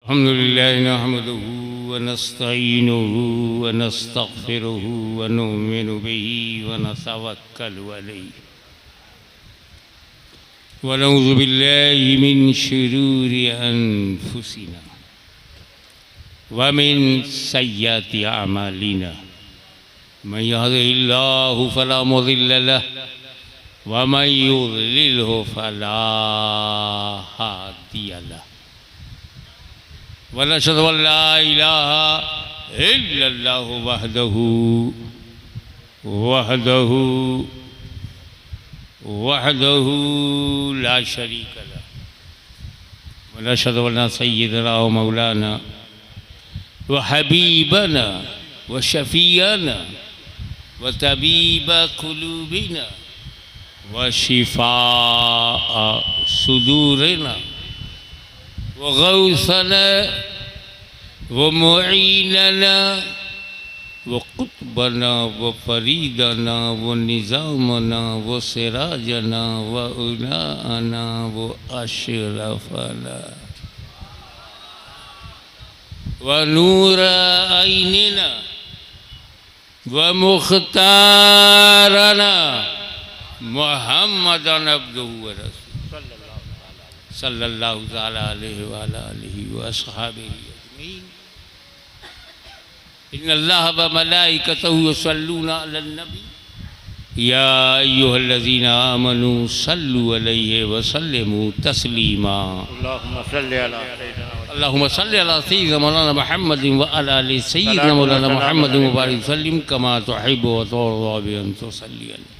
अल्हम्दुलिल्लाह नहमदुहु व नस्तईनुहु व नस्तगफिरुहु व नुमिनु बिही व नतवक्कलु अलैहि व नऊज़ु बिल्लाहि मिन शुरूरि अनफुसिना व मिन सय्यिआति अमालिना मन यहदिहिल्लाहु फला मुज़िल्ल लहु व मन युज़लिलहु फला हादिय लहु वनशहदु अल्ला इलाहा इल्लल्लाहु वहदहु ला शरीक लहु वनशहदु अन्ना सय्यदना व मौलाना व हबीबना व शफीअना व तबीब कुलूबिना व शिफाअ सुदूरिना व गौसना व मुईनना व कुतबना व फरीदना व निज़ामना व सिराजना व उलाना व अशरफना व नूर ऐनिना व मुख्तारना मुहम्मदन अब्दुहु व रसूलुहु सल्लल्लाहु तआला अलैहि व अला आलिहि व अस्हाबिहि अजमईन। इन्नल्लाह व मलाइकतहु युसल्लूना अलन नबी या अय्युहल्लज़ीना आमनू सल्लु अलैहि व सल्लिमू तस्लीमा। अल्लाहुम्मा सल्लि अला सय्यिदिना मौलाना मुहम्मदिन व अला आलि सय्यिदिना मौलाना मुहम्मदिन व बारिक वसल्लिम कमा तुहिब्बु व तुर्ज़ा बि अन तुसल्ली अलैहि।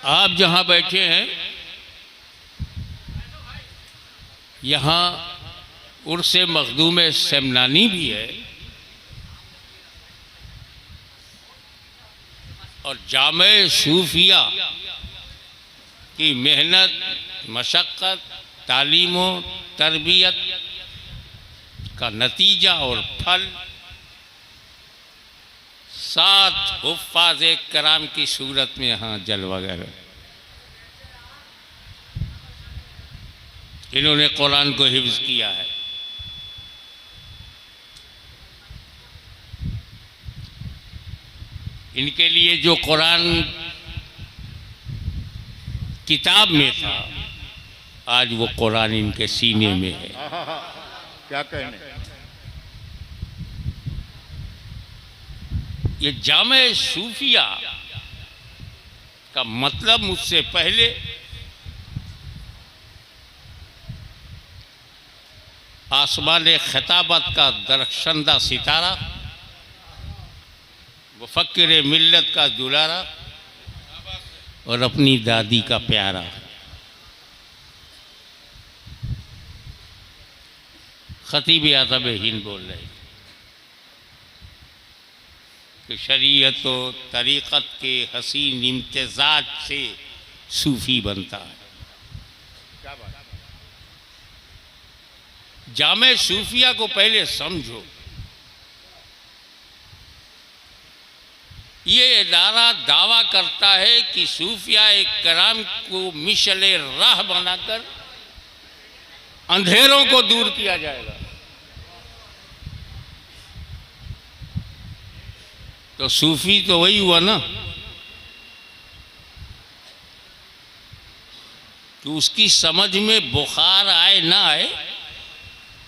आप जहाँ बैठे हैं यहाँ उर्स मखदूम सेमनानी भी है और जामे सूफिया की मेहनत मशक्क़त तालीम व तरबियत का नतीजा और फल 7 हुफ़्फ़ाज़ कराम की सूरत में यहाँ जलवा गए। इन्होंने कुरान को हिफ्ज़ किया है। इनके लिए जो कुरान किताब में था आज वो कुरान इनके सीने में है। क्या कहने। ये जामे सूफिया का मतलब मुझसे पहले आसमान खिताबत का दरख्शंदा सितारा मुफक्किर मिल्लत का दुलारा और अपनी दादी का प्यारा खतीब आदब हिंद बोल रहे कि शरीयत व तरीक़त के हसीन इम्तिज़ाज से सूफ़ी बनता है। जामे सूफिया को पहले समझो। ये इदारा दावा करता है कि सूफिया एक कराम को मिशले राह बनाकर अंधेरों को दूर किया जाएगा। तो सूफी तो वही हुआ ना कि उसकी समझ में बुखार आए ना आए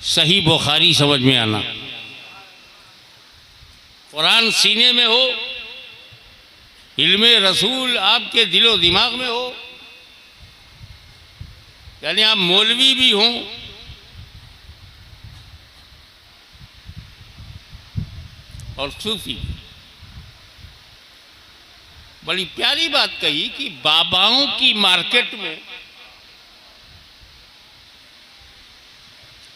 सही बुखारी समझ में आना। कुरान सीने में हो, इल्मे रसूल आपके दिलो दिमाग में हो, यानी आप मौलवी भी हों और सूफी। बड़ी प्यारी बात कही कि बाबाओं की मार्केट में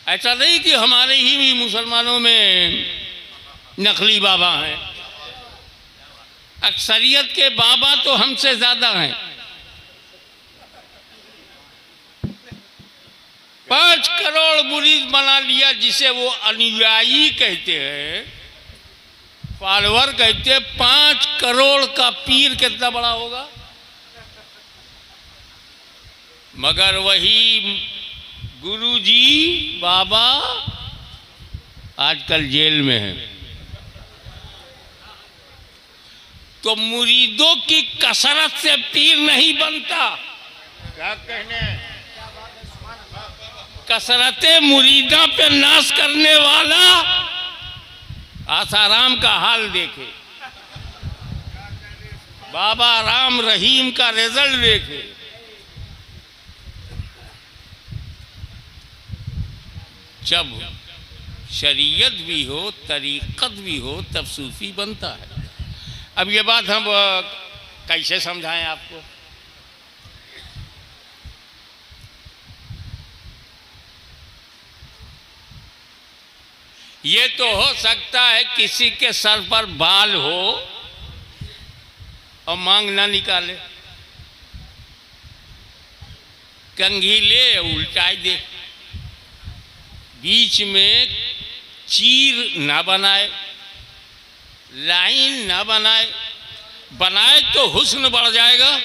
ऐसा नहीं कि हमारे ही भी मुसलमानों में नकली बाबा हैं। अक्सरियत के बाबा तो हमसे ज़्यादा हैं। 5 करोड़ मुरीद बना लिया जिसे वो अनुयायी कहते हैं, फॉलोअर कहते हैं। 5 करोड़ का पीर कितना बड़ा होगा? मगर वही गुरुजी बाबा आजकल जेल में है। तो मुरीदों की कसरत से पीर नहीं बनता। क्या कहने? कसरते मुरीदा पे नाश करने वाला आसाराम का हाल देखे, बाबा राम रहीम का रिजल्ट देखे। जब शरीयत भी हो, तरीक़त भी हो, तब सूफी बनता है। अब ये बात हम कैसे समझाएं आपको? ये तो हो सकता है किसी के सर पर बाल हो और मांग ना निकाले, कंघी ले उल्टाई दे, बीच में चीर ना बनाए, लाइन ना बनाए। बनाए तो हुस्न बढ़ जाएगा,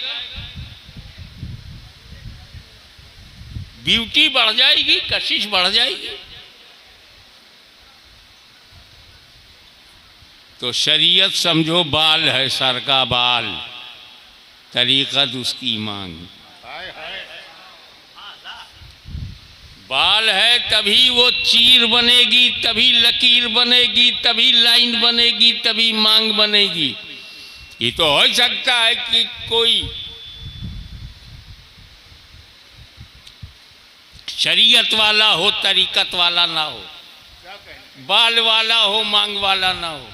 ब्यूटी बढ़ जाएगी, कशिश बढ़ जाएगी। तो शरीयत समझो बाल है, सर का बाल, तरीक़त उसकी मांग। बाल है तभी वो चीर बनेगी, तभी लकीर बनेगी, तभी लाइन बनेगी, तभी मांग बनेगी। ये तो हो सकता है कि कोई शरीयत वाला हो, तरीक़त वाला ना हो, बाल वाला हो, मांग वाला ना हो,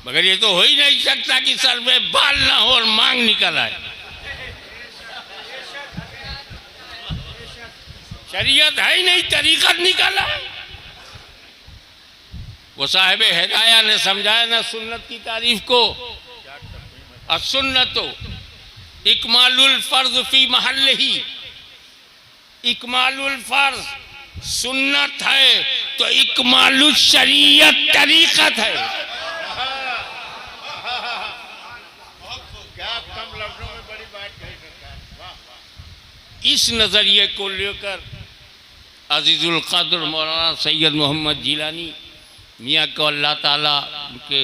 मगर ये तो हो ही नहीं सकता कि सर पे बाल ना हो और मांग निकल आए। शरीयत है ही नहीं, तरीक़त निकल आए। वो साहिब हिदाया ने समझाया ना सुन्नत की तारीफ को, अस्सुन्नतो इकमालुल फर्ज फी महल्लिही। इकमालुल फर्ज सुन्नत है तो इकमालुल शरीयत तरीक़त है। क्या कम लफ्जों में बड़ी बात कही सरकार। इस नज़रिए को लेकर अजीजुल क़द्र मौलाना सैयद मोहम्मद जिलानी मियाँ को अल्लाह ताला उनके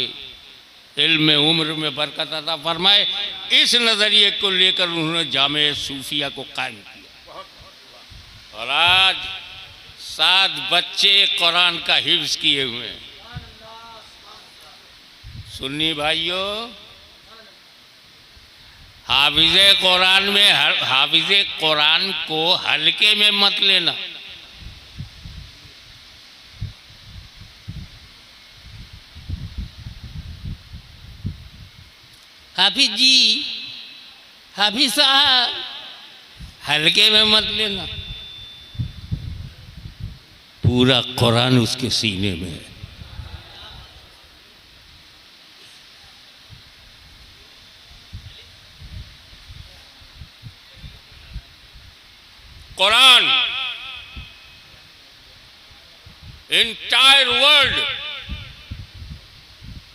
इल्म उम्र में बरकत अता फरमाए, इस नज़रिए को लेकर उन्होंने जामे सूफिया को कायम किया। और आज 7 बच्चे कुरान का हिफ्ज़ किए हुए हैं। सुन्नी भाइयों, हाफिज़े कुरान में हाफिज़े कुरान को हल्के में मत लेना। हाफिज जी, हाफिज साहब, हल्के में मत लेना। पूरा कुरान उसके सीने में है। कुरान एंटायर वर्ल्ड,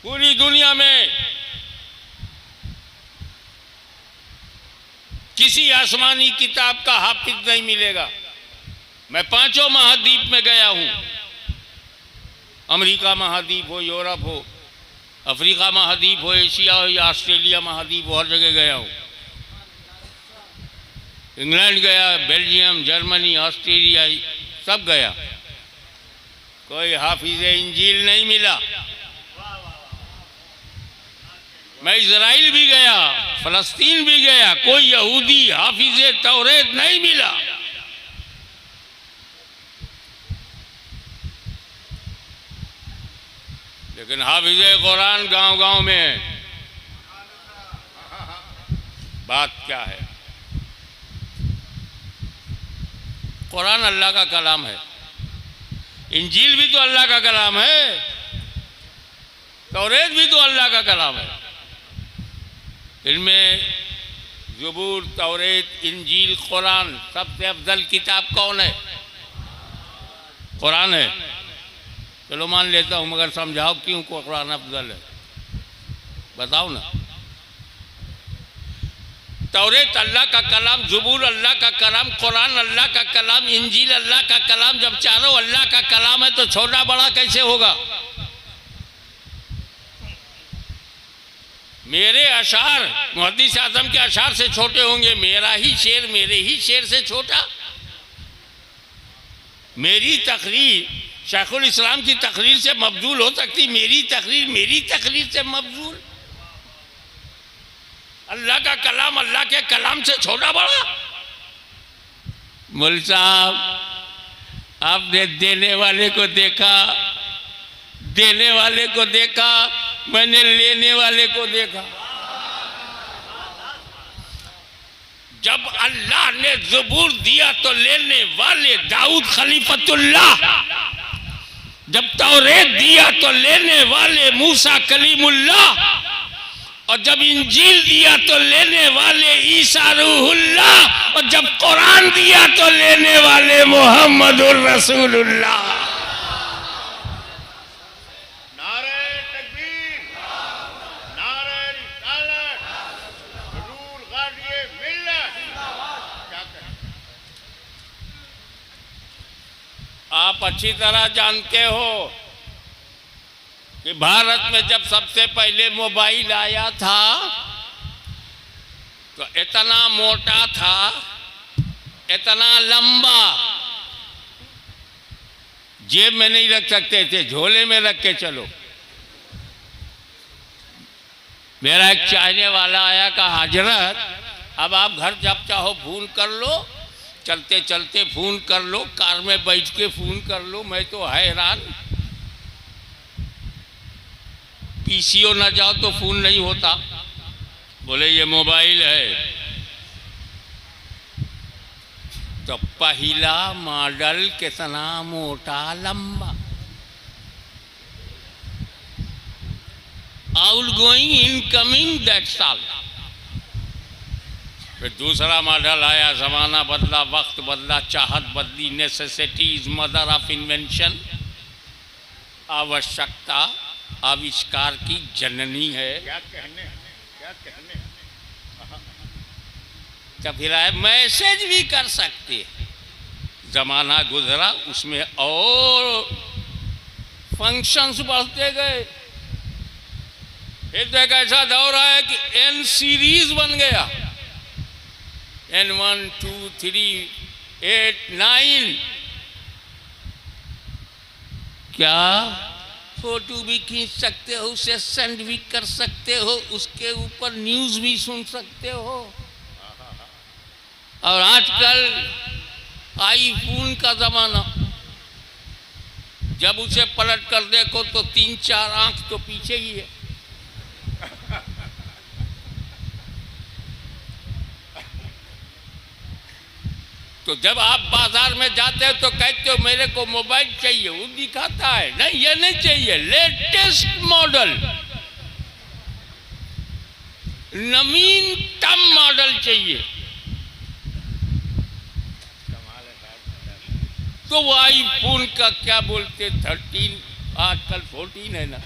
पूरी दुनिया में किसी आसमानी किताब का हाफिज नहीं मिलेगा। मैं 5 महाद्वीप में गया हूं, अमेरिका महाद्वीप हो, यूरोप हो, अफ्रीका महाद्वीप हो, एशिया हो या ऑस्ट्रेलिया महाद्वीप हो, हर जगह गया हूं। इंग्लैंड गया, बेल्जियम, जर्मनी, ऑस्ट्रेलिया, सब गया। कोई हाफिज इंजील नहीं मिला। मैं इजराइल भी गया, फलस्तीन भी गया, कोई यहूदी हाफिज तौरेत नहीं मिला। लेकिन हाफिज कुरान गांव-गांव में है। बात क्या है? कुरान अल्लाह का कलाम है, इंजील भी तो अल्लाह का कलाम है, तौरेत भी तो अल्लाह का कलाम है। इनमें ज़बूर, तौरेत, इंजील, कुरान, सबसे अफजल किताब कौन है? कुरान है। चलो मान लेता हूँ, मगर समझाओ क्यों कुरान अफजल है, बताओ ना। तौरेत अल्लाह का कलाम, ज़बूर अल्लाह का कलाम, कुरान अल्लाह का कलाम, इंजील अल्लाह का कलाम, जब चारों अल्लाह का कलाम है तो छोटा बड़ा कैसे होगा? मेरे अशार मुहद्दिस आज़म के अशार से छोटे होंगे, मेरा ही शेर मेरे ही शेर से छोटा? मेरी तकरीर शेखुल इस्लाम की तकरीर से मबजूल हो सकती, मेरी तकरीर से मबजूल? अल्लाह का कलाम अल्लाह के कलाम से छोटा बड़ा? मौलवी साहब, आपने देने वाले को देखा, मैंने लेने वाले को देखा। जब अल्लाह ने ज़बूर दिया तो लेने वाले दाऊद खलीफतुल्लाह, जब तौरेत दिया तो लेने वाले मूसा कलीमुल्लाह, और जब इंजील दिया तो लेने वाले ईसा रूहुल्लाह, और जब कुरान दिया तो लेने वाले मोहम्मदुर रसूलुल्लाह। नारे तकबीर, नारे रिसालत, हुजूर गाज़िए मिल्लत। क्या कहें? आप अच्छी तरह जानते हो कि भारत में जब सबसे पहले मोबाइल आया था तो इतना मोटा था, इतना लंबा, जेब में नहीं रख सकते थे, झोले में रख के चलो। मेरा एक चाहने वाला आया, कहा हजरत अब आप घर जब चाहो फोन कर लो, चलते चलते फोन कर लो, कार में बैठ के फोन कर लो। मैं तो हैरान, पीसीओ ना जाओ तो फोन नहीं होता। बोले ये मोबाइल है। तो पहला मॉडल कितना मोटा लंबा, आउटगोइंग इनकमिंग दैट साल। फिर दूसरा मॉडल आया, जमाना बदला, वक्त बदला, चाहत बदली, necessity is mother of invention, आवश्यकता आविष्कार की जननी है। क्या कहने, क्या कहने। तो फिर आए मैसेज भी कर सकते हैं। जमाना गुजरा, उसमें और फंक्शंस बढ़ते गए। फिर एक ऐसा दौर आया कि एन सीरीज बन गया, N1 2 3 8 9। क्या फोटो भी खींच सकते हो, उसे सेंड भी कर सकते हो, उसके ऊपर न्यूज भी सुन सकते हो। और आजकल आईफोन का जमाना, जब उसे पलट कर देखो तो 3-4 आंख तो पीछे ही है। तो जब आप बाजार में जाते हो तो कहते हो मेरे को मोबाइल चाहिए, वो दिखाता है नहीं ये नहीं चाहिए, लेटेस्ट मॉडल, नवीनतम मॉडल चाहिए। तो वो आईफोन का क्या बोलते 13, आजकल 14 है ना।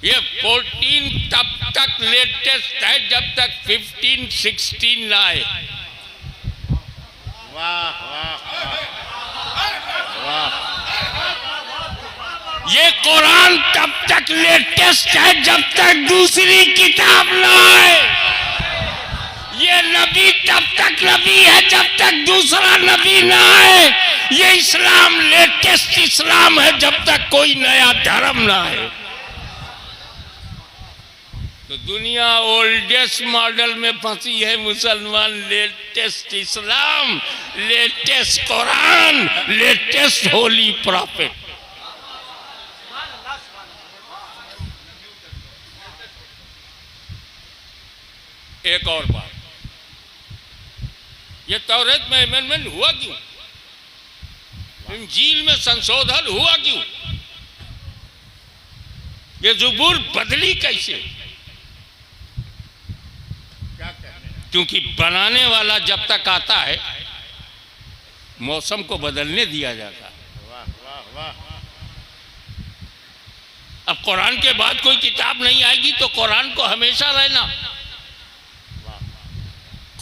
ये 14 तब तक लेटेस्ट है जब तक 15 16 ना आए। वाह वाह वाह। ये कुरान तब तक लेटेस्ट है जब तक दूसरी किताब ना आए। ये नबी तब तक नबी है जब तक दूसरा नबी ना आए। ये इस्लाम लेटेस्ट इस्लाम है जब तक कोई नया धर्म ना आए। तो दुनिया ओल्डेस्ट मॉडल में फंसी है, मुसलमान लेटेस्ट इस्लाम, लेटेस्ट कुरान, लेटेस्ट होली प्रॉफिट। एक और बात, ये तौरेत में अमेंडमेंट हुआ क्यों, इंजील में संशोधन हुआ क्यों, ये ज़बूर बदली कैसे? क्योंकि बनाने वाला जब तक आता है मौसम को बदलने दिया जाता है। वाह वाह वाह। अब कुरान के बाद कोई किताब नहीं आएगी तो कुरान को हमेशा रहना।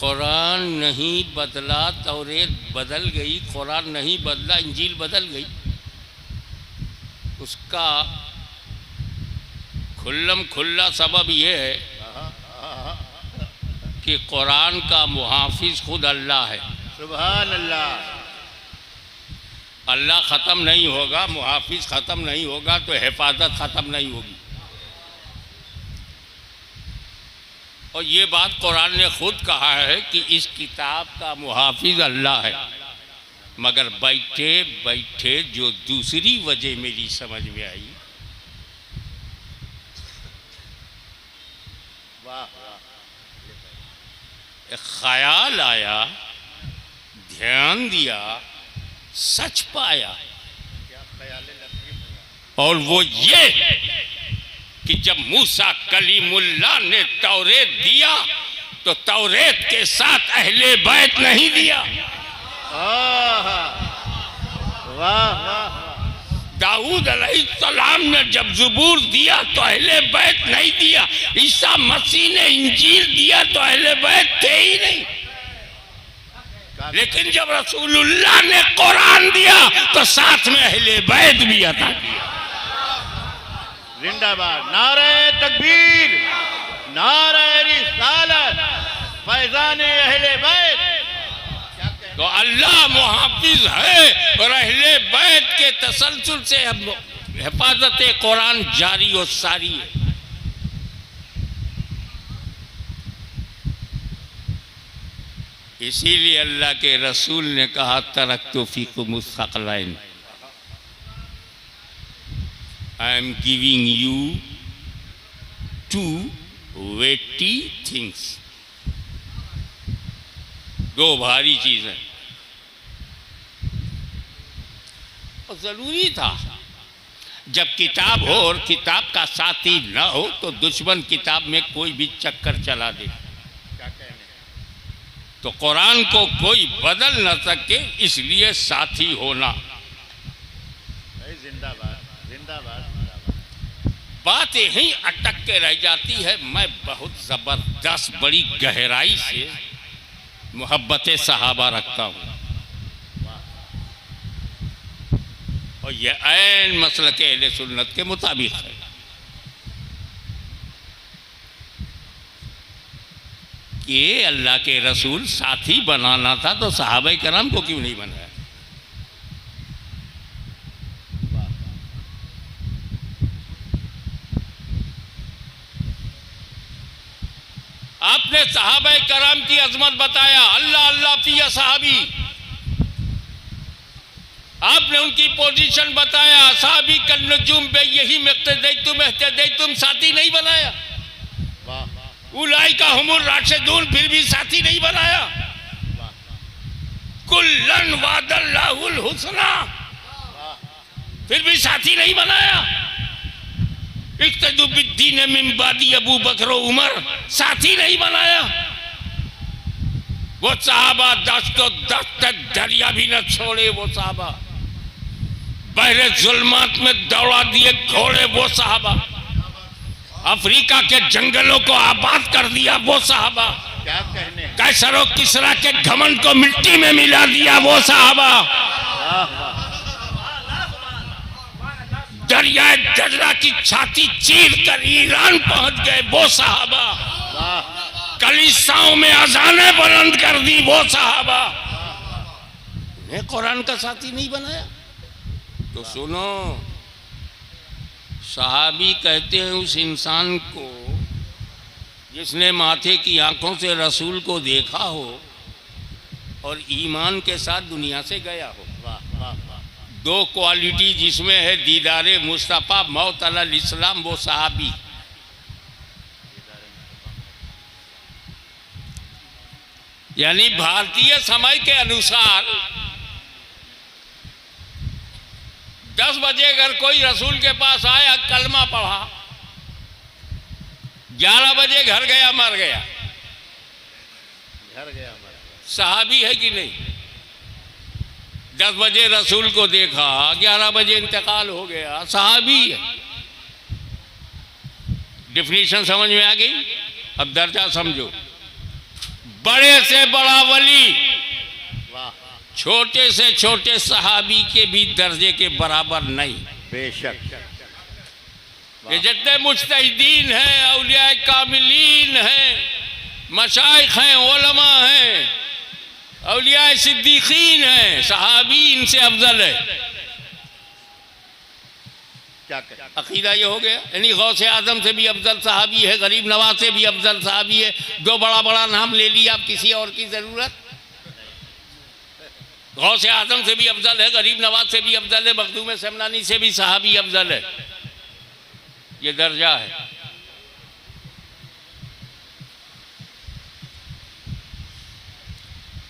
कुरान नहीं बदला, तौरेत बदल गई, कुरान नहीं बदला, इंजील बदल गई। उसका खुल्लम खुल्ला सबब यह है कि कुरान का मुहाफिज खुद अल्लाह है। सुभान अल्लाह। अल्लाह ख़त्म नहीं होगा, मुहाफिज ख़त्म नहीं होगा तो हिफाजत ख़त्म नहीं होगी। और ये बात कुरान ने खुद कहा है कि इस किताब का मुहाफिज अल्लाह है। मगर बैठे बैठे जो दूसरी वजह मेरी समझ में आई, वाह वाह, एक ख्याल आया, ध्यान दिया, सच पाया। क्या ख्याल लतीफ। और वो ये कि जब मूसा कलीमुल्लाह ने तौरेत दिया तो तौरेत के साथ अहले बैत नहीं दिया। आहा, वाह वाह। दाऊद अलैहिस्सलाम ने जब ज़बूर दिया तो अहले बैत नहीं दिया। ईसा मसीह ने इंजील दिया तो अहले बैत थे ही नहीं। लेकिन जब रसूलुल्लाह ने कुरान दिया तो साथ में अहले बैत भी अता किया। जिंदाबाद। नारे तकबीर, नारे रिसालत, फैजान अहले बैत। तो अल्लाह मुहाफिज है और अहले बैत के तसलसल से हिफाजत कुरान जारी और सारी है। इसीलिए अल्लाह के रसूल ने कहा तरक्तु फीकुमुस सक़लैन, I am giving you two weighty things. दो भारी चीजें। और जरूरी था जब किताब हो और किताब का साथी न हो तो दुश्मन किताब में कोई भी चक्कर चला दे। क्या कहने। तो कुरान को कोई बदल न सके, इसलिए साथी होना। जिंदाबाद जिंदाबाद। बात यही अटक के रह जाती है। मैं बहुत जबरदस्त बड़ी गहराई से मोहब्बत सहाबा रखता हूँ और ये ऐन मसलक अहले सुन्नत के मुताबिक है। कि अल्लाह के रसूल साथी बनाना था तो सहाबा कराम को क्यों नहीं बनाया? आपने सहाबा कराम की अजमत बताया, अल्लाह अल्लाह फी असहाबी। आपने उनकी पोजीशन बताया, असहाबी कल नजूम बे यही मक़्तदैतुम इह्तदैतुम, साथी नहीं बनाया। उलाइका हुमुर राशिदून, फिर भी साथी नहीं बनाया। कुल्लन वादल्लाहुल हुस्ना, फिर भी साथी नहीं बनाया। इक्तदू बिद्दीन मिन बादी अबू बकर उमर, साथी नहीं बनाया। वो साहबा दस्तो दस्त दरिया भी न छोड़े, वो साहबा बहरे जुल्मात में दौड़ा दिए घोड़े, वो साहबा अफ्रीका के जंगलों को आबाद कर दिया, वो साहबा क्या कहने। कैसरो किसरा के घमंड को मिट्टी में मिला दिया, वो साहबा दरियाए दजला की छाती चीर कर ईरान पहुंच गए, वो साहबा कलीसियाओं में अजानें बुलंद कर दी, वो साहबा ने कुरान का साथी नहीं बनाया। तो सुनो, सहाबी कहते हैं उस इंसान को जिसने माथे की आंखों से रसूल को देखा हो और ईमान के साथ दुनिया से गया हो। दो क्वालिटी जिसमें है दीदारे मुस्तफ़ा मौत अलल इस्लाम, वो सहाबी। यानी भारतीय समय के अनुसार 10 बजे अगर कोई रसूल के पास आया, कलमा पढ़ा, 11 बजे घर गया, मर गया, घर गया, सहाबी है कि नहीं? 10 बजे रसूल को देखा, 11 बजे इंतकाल हो गया, सहाबी है। डिफिनीशन समझ में आ गई? अब दर्जा समझो। बड़े से बड़ा वली वाह छोटे से छोटे सहाबी के भी दर्जे के बराबर नहीं। बेशक। ये जितने मुज्तहिदीन हैं, औलिया कामिलीन हैं, मशाइख हैं, उलमा हैं, औलिया सिद्दीकीन हैं, सहाबी इनसे अफजल है। क्या करें? अकीदा ये हो गया, यानी गौसे आजम से भी अफजल सहाबी है, गरीब नवाज से भी अफजल सहाबी है। दो बड़ा बड़ा नाम ले लिया, आप किसी और की जरूरत? गौसे आजम से भी अफजल है, गरीब नवाज से भी अफजल है, मखदूम समनानी से भी सहाबी अफजल है। ये दर्जा है।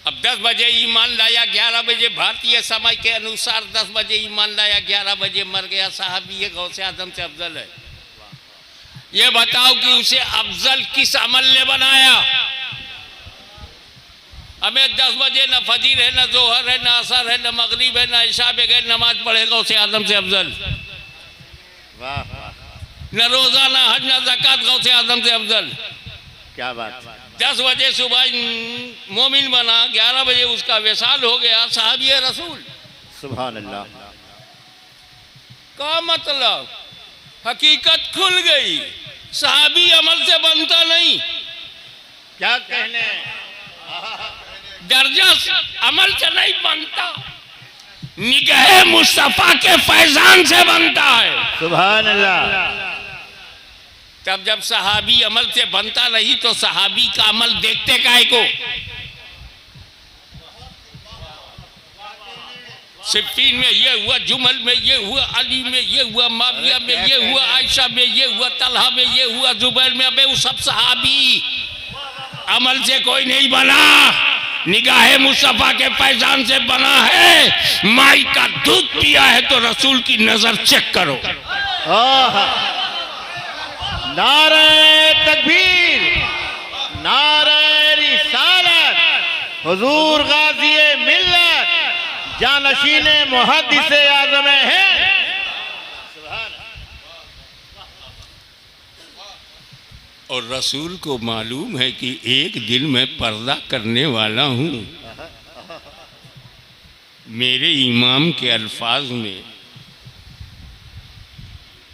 अब 10 बजे ईमान लाया, 11 बजे भारतीय समय के अनुसार 10 बजे ईमान लाया, 11 बजे मर गया, सहाबी ये गौसे आजम से अफजल है। ये बताओ कि उसे अफजल किस अमल ने बनाया? हमें 10 बजे न फजीर है, न जोहर है, न असर है, न मगरिब है, न इशा बगैर नमाज पढ़े गौसे आजम से अफजल। वाह न रोजा, न हज, न ज़कात, गौसे आजम से अफजल। क्या बात है। 10 बजे सुबह मोमिन बना, 11 बजे उसका विसाल हो गया, सहाबी है रसूल। सुभान अल्लाह। का मतलब हकीकत खुल गई, सहाबी अमल से बनता नहीं। क्या कहने? दर्जा अमल से नहीं बनता, निगाह मुस्तफा के फैजान से बनता है। सुभान अल्लाह। तब जब सहाबी अमल से बनता नहीं तो सहाबी का अमल देखते काहे को? सिफ्फीन में ये हुआ, जुमल में ये हुआ, अली में ये हुआ, माविया में ये हुआ, आयशा में ये हुआ, तलहा में ये हुआ, जुबैर में। अबे वो सब सहाबी, अमल से कोई नहीं बना, निगाह मुस्तफा के फैजान से बना है। माई का दूध पिया है तो रसूल की नजर चेक करो। नारे तकबीर, नारे रिसालत, हुजूर गाज़ी मिल्लत, जानशीने मुहद्दिसे आज़म है। और रसूल को मालूम है कि एक दिन मैं पर्दा करने वाला हूँ। मेरे इमाम के अल्फाज में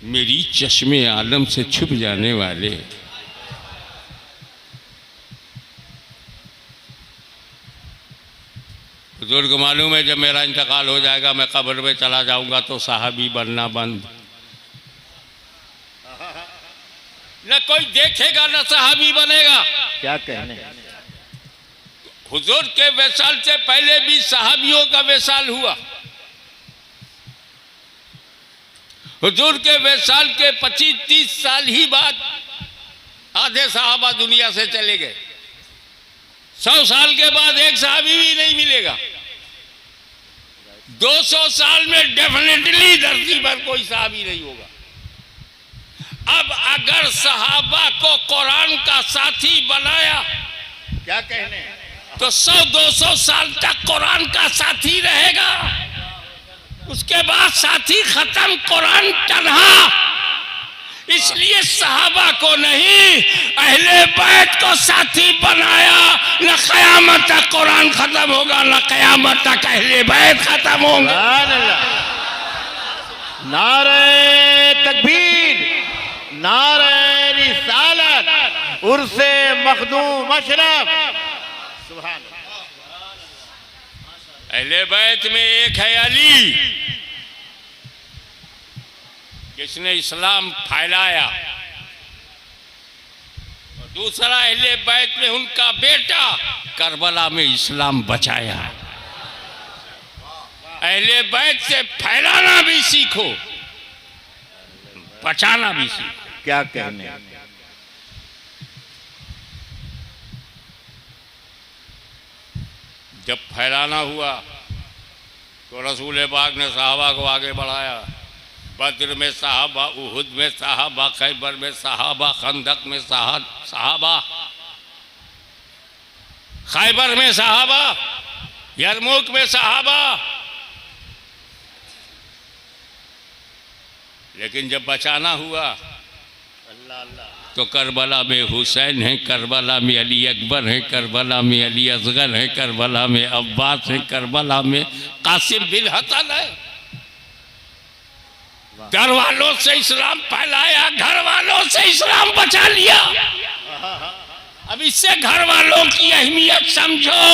मेरी चश्मे आलम से छुप जाने वाले। हुजूर को मालूम है जब मेरा इंतकाल हो जाएगा, मैं कब्र में चला जाऊंगा तो सहाबी बनना बंद। न कोई देखेगा न सहाबी बनेगा। क्या कहने? हुजूर के विसाल से पहले भी सहाबियों का विसाल हुआ। हुजूर के विसाल के 25-30 साल ही बाद आधे सहाबा दुनिया से चले गए। 100 साल के बाद एक सहाबी भी नहीं मिलेगा। 200 साल में डेफिनेटली धरती पर कोई सहाबी नहीं होगा। अब अगर सहाबा को कुरान का साथी बनाया, क्या कहने? तो 100-200 साल तक कुरान का साथी रहेगा। उसके बाद साथी खत्म, कुरान तन्हा। इसलिए सहाबा को नहीं, अहले बैत को साथी बनाया। न कयामत तक कुरान खत्म होगा, न कयामत तक अहले बैत खत्म होंगे। नारे तकबीर, नारे रिसालत, उर्से मखदूम अशरफ। सुभान अल्लाह। अहले बैत में एक है अली, जिसने इस्लाम फैलाया, और दूसरा अहले बैत में उनका बेटा करबला में इस्लाम बचाया। अहले बैत से फैलाना भी सीखो, बचाना भी सीखो। क्या कहने? जब फैलाना हुआ तो रसूल पाक ने साहबा को आगे बढ़ाया। बद्र में साहबा, उहुद में साहबा, खैबर में साहबा, खंदक में साहबा, खैबर में साहबा, यरमुक में साहबा। लेकिन जब बचाना हुआ अल्लाह अल्लाह, तो करबला में हुसैन है, करबला में अली अकबर है, करबला में अली असगर है, करबला में अब्बास है, करबला में कासिम बिन हसन है। घर वालों से इस्लाम फैलाया, घर वालों से इस्लाम बचा लिया। अब इससे घर वालों की अहमियत समझो।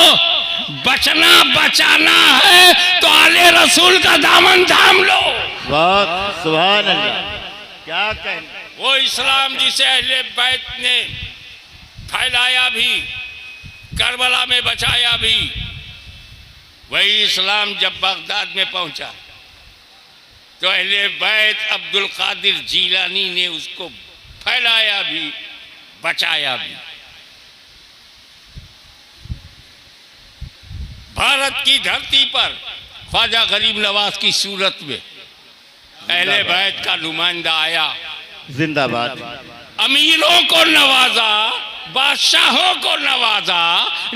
बचना बचाना है तो आले रसूल का दामन थाम लो। वाह, सुभान अल्लाह, क्या कहना। वो इस्लाम जिसे अहले बैत ने फैलाया भी, करबला में बचाया भी, वही इस्लाम जब बगदाद में पहुंचा तो अहले बैत अब्दुल कादिर जीलानी ने उसको फैलाया भी, बचाया भी। भारत की धरती पर ख्वाजा गरीब नवाज की सूरत में अहले बैत का नुमाइंदा आया, जिंदाबाद। अमीरों को नवाजा, बादशाहों को नवाजा,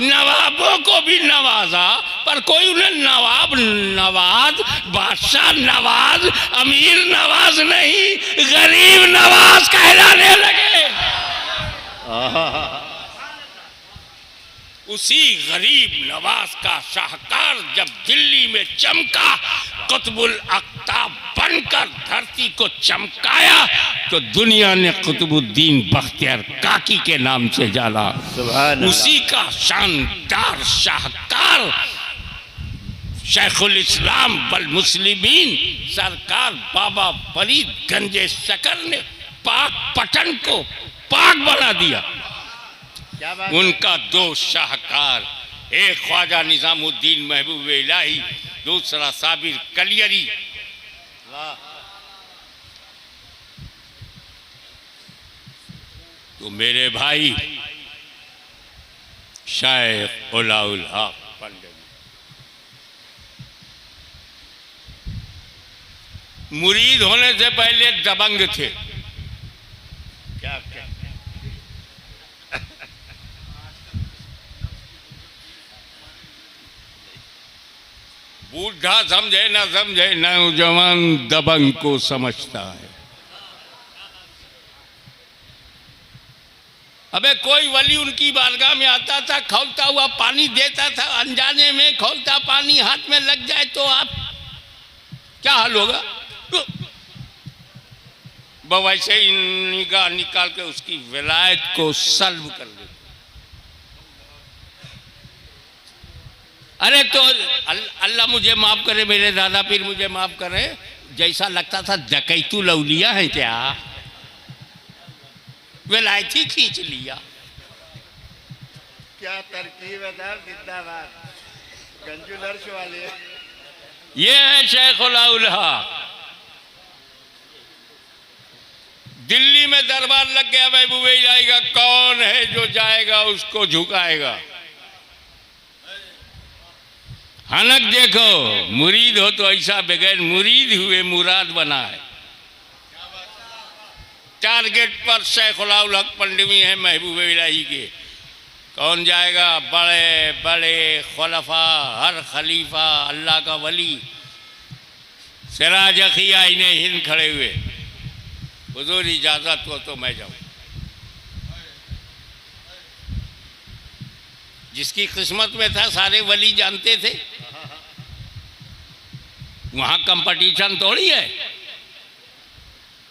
नवाबों को भी नवाजा, पर कोई उन्हें नवाब नवाज, बादशाह नवाज, अमीर नवाज नहीं, गरीब नवाज कहलाने लगे। उसी गरीब नवाज का शाहकार जब दिल्ली में चमका, कुतुबुल अख्ताब बनकर धरती को चमकाया, तो दुनिया ने कुतुबुद्दीन बख्तियार काकी के नाम से जाना। उसी का शानदार शाहकार शेखुल इस्लाम वल मुस्लिमीन सरकार बाबा फरीद गंजे शकर ने पाक पटन को पाक बना दिया। उनका दो शाहकार, एक ख्वाजा निजामुद्दीन महबूब इलाही, दूसरा साबिर कलियरी। तो मेरे भाई शेख उलाउल हक पंडित मुरीद होने से पहले दबंग थे। क्या बूढ़ा समझे ना समझे, नौजवान दबंग को समझता है। अबे कोई वली उनकी बारगाह में आता था, खौलता हुआ पानी देता था, अनजाने में खौलता पानी हाथ में लग जाए तो आप क्या हाल होगा? वैसे ही निगाह निकाल के उसकी विलायत को सल्ब कर दे। अरे तो अल्लाह मुझे माफ करे, मेरे दादा पीर मुझे माफ करे, जैसा लगता था डकैतू लौलिया है क्या, विलायती खींच लिया। क्या तरकीब है साहब, जिंदाबाद। गंजुल अर्श वाले। ये है शेख उलाउल हक। दिल्ली में दरबार लग गया, महबूब इलाही का, कौन है जो जाएगा उसको झुकाएगा। हनक देखो, मुरीद हो तो ऐसा, बगैर मुरीद हुए मुराद बना है। टारगेट पर शेख उलाउल हक पंडवी है महबूब इलाही के। कौन जाएगा? बड़े बड़े खुलफा, हर खलीफा अल्लाह का वली, सिराज अखी आईने हिंद खड़े हुए, हुजूर इजाजत हो तो मैं जाऊं। जिसकी किस्मत में था सारे वली जानते थे। वहां कंपटीशन थोड़ी है,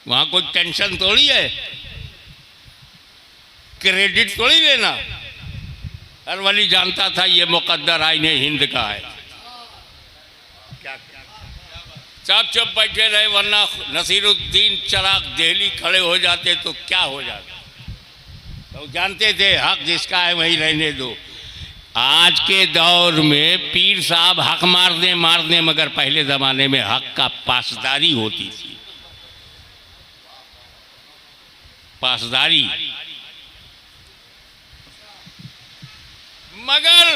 वहां कोई टेंशन थोड़ी है, क्रेडिट थोड़ी लेना। हर वली जानता था ये मुकद्दर आईने हिंद का है। सब चुप बैठे रहे, वरना नसीरुद्दीन चिराग दिल्ली खड़े हो जाते तो क्या हो जाता। तो जानते थे हक जिसका है वही रहने दो। आज के दौर में पीर साहब हक मार दे, मगर पहले जमाने में हक का पासदारी होती थी। पासदारी। मगर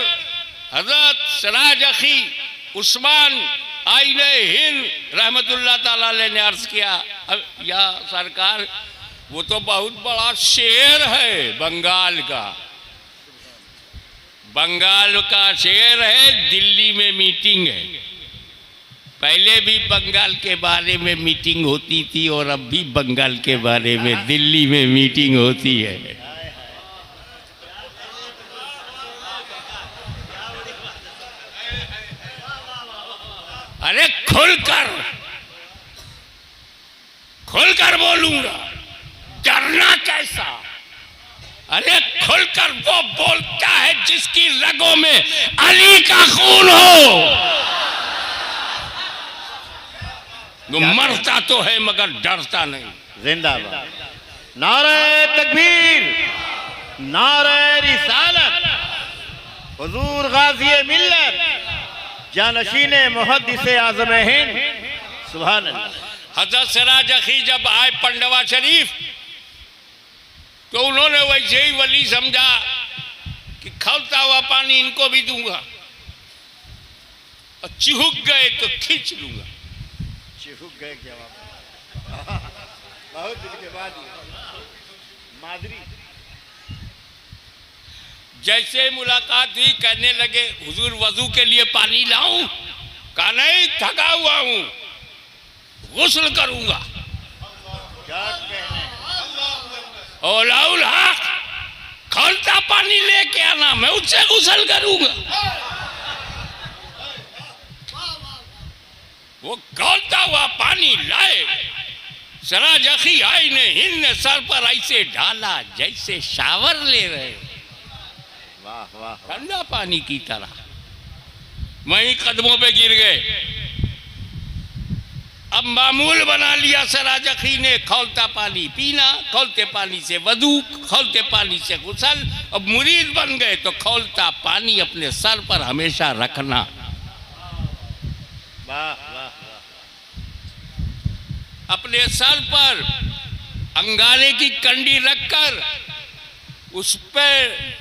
हजरत सिराज अखी उस्मान आईने हिंद रहमतुल्लाह ताला ने अर्ज किया, या सरकार वो तो बहुत बड़ा शेर है बंगाल का, बंगाल का शेर है, दिल्ली में मीटिंग है, पहले भी बंगाल के बारे में मीटिंग होती थी और अब भी बंगाल के बारे में दिल्ली में मीटिंग होती है। अरे खुलकर बोलूंगा, डरना कैसा। अरे खुलकर वो बोलता है जिसकी रगों में अली का खून हो। वो मरता तो है मगर डरता नहीं। जिंदाबाद। नारे तकबीर, नारे रिसालत, हुजूर गाज़ी मिल्लत, जानशीने मुहद्दिसे आज़म हिंद, सुभान अल्लाह। हज़रत सिराज अखी जब आए पंडवा शरीफ तो उन्होंने वैसे ही वली समझा कि खौलता हुआ पानी इनको भी दूंगा, और चिहुक गए तो खींच लूंगा। चिहुक गए क्या बात, बहुत दिन के बाद मादरी। जैसे मुलाकात हुई कहने लगे हुजूर वजू के लिए पानी लाऊं? कहा नहीं, थका हुआ हूं, गुस्ल करूंगा। क्या कहने, औलाउल हक, खौलता पानी लेके आना, मैं उससे गुस्ल करूंगा। वो खौलता हुआ पानी लाए, सिराज अखी आई ने हिंद ने सर पर ऐसे ढाला जैसे शावर ले रहे, वाह वाह, ठंडा पानी की तरह। वहीं कदमों पे गिर गए। अब मामूल बना लिया सिराज अखी ने खौलता पानी पीना, खौलते पानी से वदू, खौलते पानी से गुसल। अब मुरीद बन गए तो खौलता पानी अपने सर पर हमेशा रखना। वाह वाह, अपने सर पर अंगारे की कंडी रखकर उस पर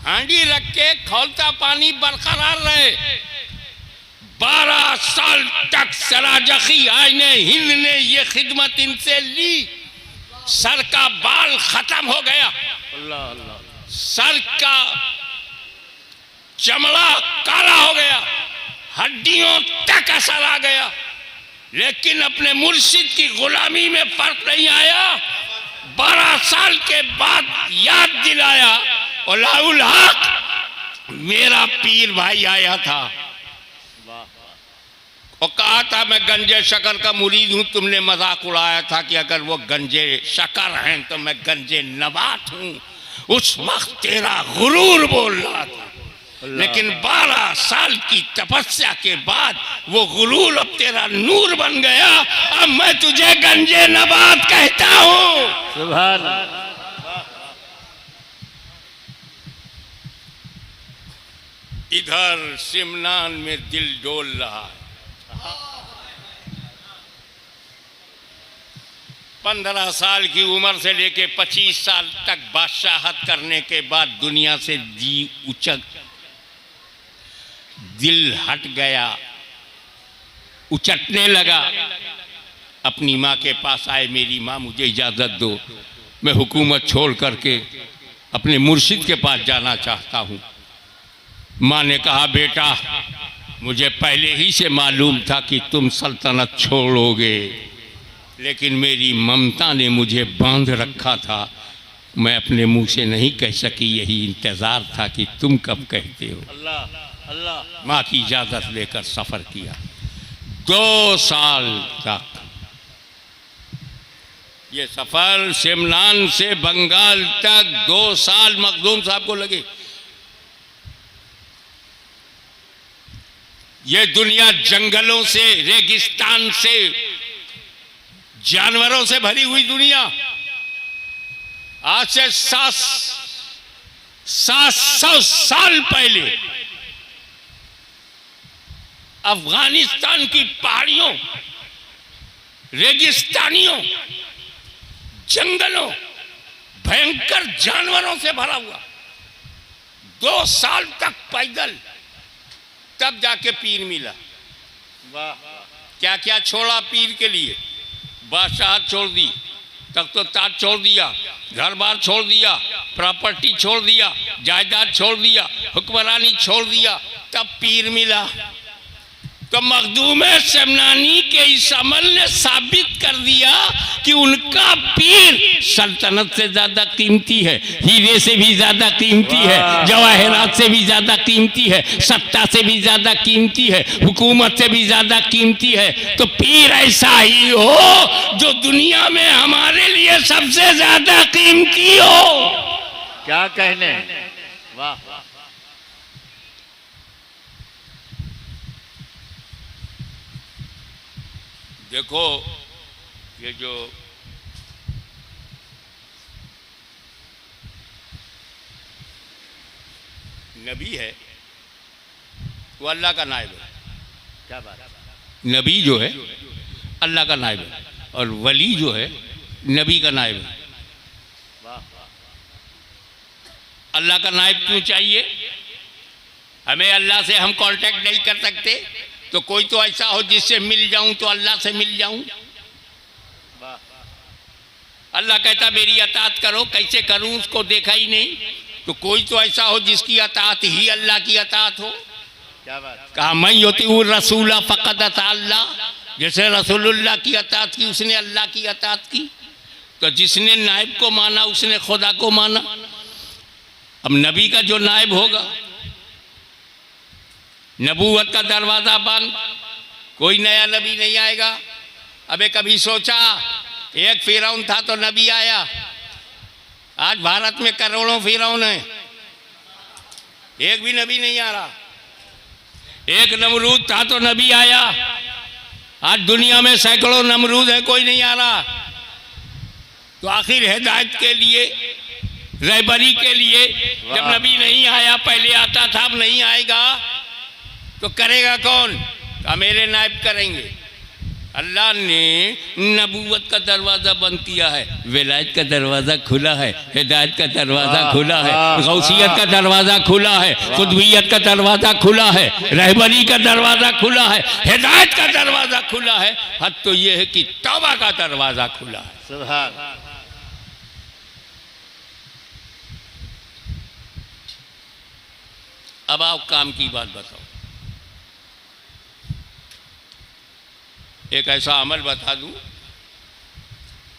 हांडी रख के खौलता पानी बरकरार रहे। 12 साल तक सिराज अखी आईने हिंद ने ये खिदमत इनसे ली। सर का बाल खत्म हो गया, अल्लाह अल्लाह, सर का चमड़ा काला हो गया, हड्डियों तक असर आ गया, लेकिन अपने मुर्शिद की गुलामी में फर्क नहीं आया। 12 साल के बाद याद दिलाया, औलाउल हक मेरा पीर भाई आया था और कहा था मैं गंजे शकर का मुरीद हूं। तुमने मजाक उड़ाया था कि अगर वो गंजे शकर हैं तो मैं गंजे नबात हूं। उस वक्त तेरा गुरूर बोल रहा था, लेकिन 12 साल की तपस्या के बाद वो गुरूर अब तेरा नूर बन गया। अब मैं तुझे गंजे नबात कहता हूं। सुभान। इधर सिमनान में दिल डोल रहा है। 15 साल की उम्र से लेके 25 साल तक बादशाहत करने के बाद दुनिया से जी उचक, दिल हट गया, उचटने लगा। अपनी माँ के पास आए, मेरी माँ मुझे इजाज़त दो, मैं हुकूमत छोड़ करके अपने मुर्शिद के पास जाना चाहता हूँ। माँ ने कहा बेटा मुझे पहले ही से मालूम था कि तुम सल्तनत छोड़ोगे, लेकिन मेरी ममता ने मुझे बांध रखा था, मैं अपने मुंह से नहीं कह सकी, यही इंतज़ार था कि तुम कब कहते हो। अल्लाह अल्लाह। माँ की इजाज़त लेकर सफ़र किया। 2 साल तक ये सफ़र सिमनान से बंगाल तक 2 साल मखदूम साहब को लगे। ये दुनिया जंगलों से, रेगिस्तान से, जानवरों से भरी हुई दुनिया। आज से 700 साल पहले अफगानिस्तान की पहाड़ियों, रेगिस्तानियों, जंगलों, भयंकर जानवरों से भरा हुआ। 2 साल तक पैदल, तब जाके पीर मिला। वाह, क्या क्या छोड़ा पीर के लिए? बादशाहत छोड़ दी, तख्त ताज छोड़ दिया, घर बार छोड़ दिया, प्रॉपर्टी छोड़ दिया, जायदाद छोड़ दिया, हुक्मरानी छोड़ दिया, तब पीर मिला। तो मखदूम शमनानी के इस अमल ने साबित कर दिया कि उनका पीर सल्तनत से ज्यादा कीमती है, हीरे से भी ज्यादा कीमती है, जवाहरात से भी ज्यादा कीमती है, सत्ता से भी ज्यादा कीमती है, हुकूमत से भी ज्यादा कीमती है। तो पीर ऐसा ही हो जो दुनिया में हमारे लिए सबसे ज्यादा कीमती हो। क्या कहने, वाह। देखो ये जो नबी है वो अल्लाह का नायब है। क्या बात, नबी जो है अल्लाह का नायब है और वली जो है नबी का नायब है। वाह। अल्लाह का नायब क्यों चाहिए? हमें अल्लाह से हम कांटेक्ट नहीं कर सकते, तो कोई तो ऐसा हो जिससे मिल जाऊं तो अल्लाह से मिल जाऊं। वाह। अल्लाह कहता मेरी अताअत करो, कैसे करूं उसको देखा ही नहीं। तो कोई तो ऐसा हो जिसकी अताअत ही अल्लाह की अताअत हो। क्या बात, कहा मैं योती रसूला फ़क़द अता अल्लाह, जैसे रसूलुल्लाह की अताअत की उसने अल्लाह की अताअत की। तो जिसने नायब को माना उसने खुदा को माना। अब नबी का जो नायब होगा, नबूवत का दरवाज़ा बंद, कोई नया नबी नहीं आएगा। अबे कभी सोचा एक फिरौन था तो नबी आया? आज भारत में करोड़ों फिरौन हैं, एक भी नबी नहीं आ रहा। एक नमरूद था तो नबी आया, आज दुनिया में सैकड़ों नमरूद है, कोई नहीं आ रहा। तो आखिर हिदायत के लिए, रहबरी के लिए जब नबी नहीं आया, पहले आता था अब नहीं आएगा, तो करेगा कौन? का मेरे नायब करेंगे। अल्लाह ने नबूवत का दरवाज़ा बंद किया है, विलायत का दरवाज़ा खुला है, हिदायत का दरवाज़ा खुला है, गौसियत का दरवाज़ा खुला है, खुदवियत का दरवाज़ा खुला है, रहबरी का दरवाज़ा खुला है, हिदायत का दरवाज़ा खुला है। हद तो ये है कि तौबा का दरवाज़ा खुला है। सुभान। अब आओ काम की बात बताओ। एक ऐसा अमल बता दूं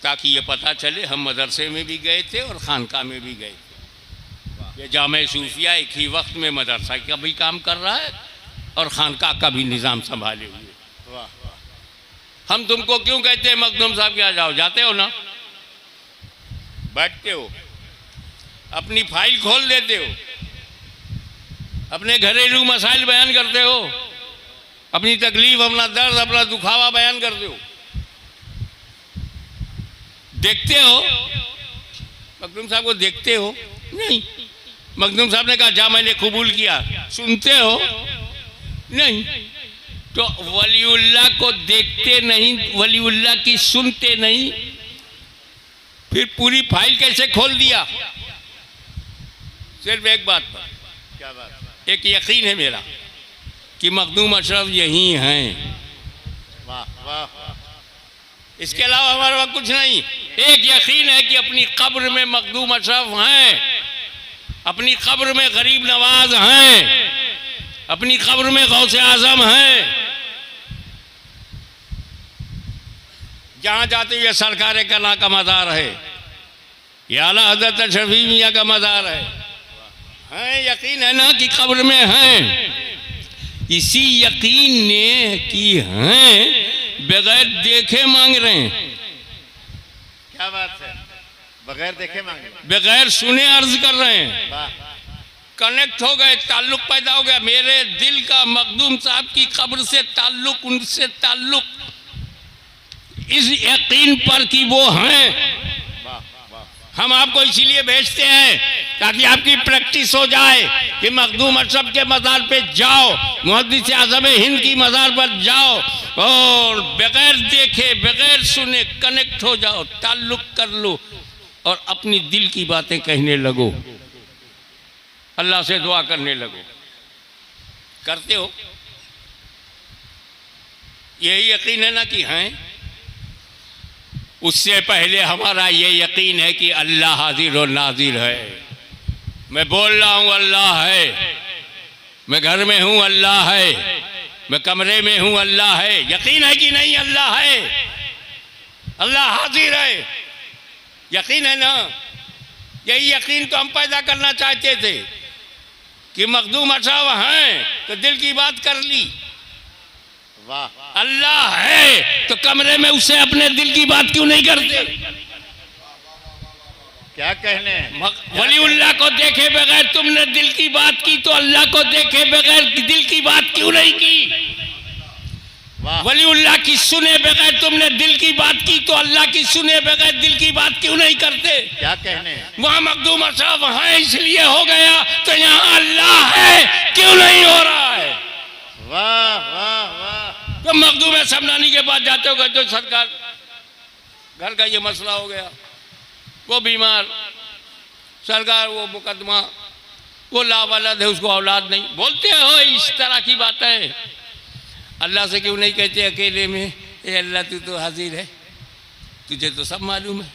ताकि ये पता चले हम मदरसे में भी गए थे और खानका में भी गए थे। ये जामे सूफिया एक ही वक्त में मदरसा का भी काम कर रहा है और खानका का भी निज़ाम संभाले हुए। वाह। हम तुमको क्यों कहते हैं मखदूम साहब के यहाँ जाओ? जाते हो ना, बैठते हो, अपनी फाइल खोल देते हो, अपने घरेलू मसाइल बयान करते हो, अपनी तकलीफ, अपना दर्द, अपना दुखावा बयान करते हो, देखते हो। मखदूम साहब को देखते हो नहीं। मखदूम साहब ने कहा जा मैंने कबूल किया, सुनते हो नहीं। तो वलीउल्लाह को देखते नहीं, वलीउल्लाह की सुनते नहीं, फिर पूरी फाइल कैसे खोल दिया? सिर्फ एक बात पर, क्या बात, एक यकीन है मेरा कि मखदूम अशरफ यही हैं। वाह वाह। इसके अलावा हमारे पास कुछ नहीं। एक यकीन है कि अपनी कब्र में मखदूम अशरफ हैं, अपनी कब्र में गरीब नवाज हैं, अपनी कब्र में गौसे आजम हैं। जहाँ जाते हुए सरकार कला का मज़ार है, या आला हज़रत अशरफी मियाँ का मज़ार है। यकीन है ना कि कब्र में हैं। इसी यकीन ने कि हैं बगैर देखे मांग रहे हैं। क्या बात है, बगैर देखे मांगे, बगैर सुने अर्ज कर रहे हैं। वाह। कनेक्ट हो गए, ताल्लुक पैदा हो गया। मेरे दिल का मखदूम साहब की कब्र से ताल्लुक, उनसे ताल्लुक, इस यकीन पर कि वो हैं। वाह वाह। हम आपको इसीलिए भेजते हैं ताकि आपकी प्रैक्टिस हो जाए कि मखदूम अशरफ के मज़ार पे जाओ, मुहद्दिस आज़म हिंद की मज़ार पर जाओ और बगैर देखे, बगैर सुने कनेक्ट हो जाओ, ताल्लुक कर लो और अपनी दिल की बातें कहने लगो, अल्लाह से दुआ करने लगो। करते हो? यही यकीन है ना कि हैं? उससे पहले हमारा ये यकीन है कि अल्लाह हाजिर और नाजिर है। मैं बोल रहा हूँ अल्लाह है, मैं घर में हूँ अल्लाह है, मैं कमरे में हूं, अल्लाह है। यकीन है कि नहीं अल्लाह है? अल्लाह हाजिर है, यकीन है ना? यही यकीन तो हम पैदा करना चाहते थे कि मखदूम असाब हैं तो दिल की बात कर ली। वाह अल्लाह है तो कमरे में उससे अपने दिल की बात क्यों नहीं करते? क्या कहने हैं? वलीउल्लाह को देखे बगैर तुमने दिल की बात की तो अल्लाह को देखे बगैर दिल की बात क्यों नहीं की? वाह वलीउल्लाह की सुने बगैर तुमने दिल की बात की तो अल्लाह की सुने बगैर दिल की बात क्यों नहीं करते? क्या कहने हैं? वहां मखदूम साहब है इसलिए हो गया, तो यहाँ अल्लाह है क्यों नहीं हो रहा है? वाह वाह वाह तो मखदूम समनानी के पास जाते हो, जो सरकार घर का ये मसला हो गया, वो बीमार, सरकार वो मुकदमा, वो लावालद है, उसको औलाद नहीं, बोलते हो इस तरह की बातें। अल्लाह से क्यों नहीं कहते अकेले में, ए अल्लाह तू तो हाजिर है, तुझे तो सब मालूम है,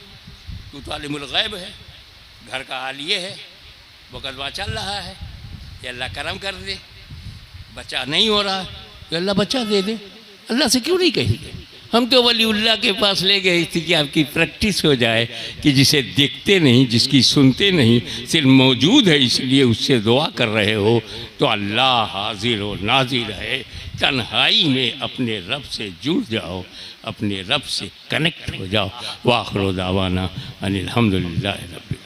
तू तो आलिमुल गैब है, घर का हाल ये है, मुकदमा चल रहा है, ये अल्लाह करम कर दे, बच्चा नहीं हो रहा है, ये अल्लाह बच्चा दे दे। अल्लाह से क्यों नहीं कहेंगे? हम तो वलीउल्लाह के पास ले गए थी कि आपकी प्रैक्टिस हो जाए कि जिसे देखते नहीं, जिसकी सुनते नहीं, सिर्फ मौजूद है इसलिए उससे दुआ कर रहे हो, तो अल्लाह हाजिर हो नाजिर है। तन्हाई में अपने रब से जुड़ जाओ, अपने रब से कनेक्ट हो जाओ। वाखिर दावाना अनिल हम्दुलिल्लाहि रब्बिल